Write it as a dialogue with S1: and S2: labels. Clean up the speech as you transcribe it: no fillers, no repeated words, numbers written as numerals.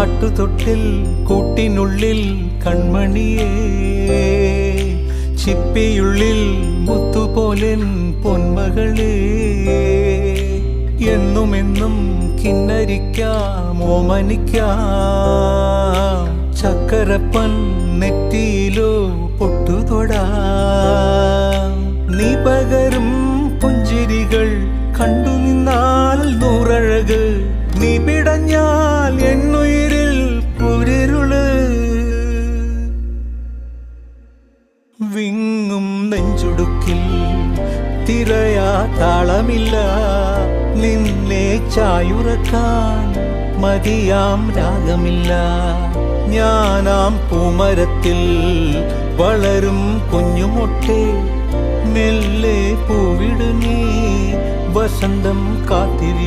S1: ആട്ടുതൊട്ടിൽ കൂട്ടിനുള്ളിൽ കൺമണിയേ, ചിപ്പിയുള്ളിൽ മുത്തുപോലെൻ പൊന്മകളേ, എന്നുമെന്നും കിന്നരിക്കാം ഓമനിക്കാം, ചക്കരപ്പൻ നെറ്റിയിലോ പൊട്ടുതൊടാം. നീ പകരും പുഞ്ചിരികൾ കണ്ടു നിന്നാൽ നൂറഴക്, നീ പിടഞ്ഞാൽ എന്നുയിരിൽ കുരിരുള്. വിങ്ങും നെഞ്ചുടുക്കിൽ തിരയാ താളമില്ല, നിന്നെ ചായുറക്കാൻ മതിയാം രാഗമില്ല. ഞാനാം പൂമരത്തിൽ വളരും കുഞ്ഞുമൊട്ടേ, മെല്ലെ പൂവിടു നീ വസന്തം കാത്തിരി.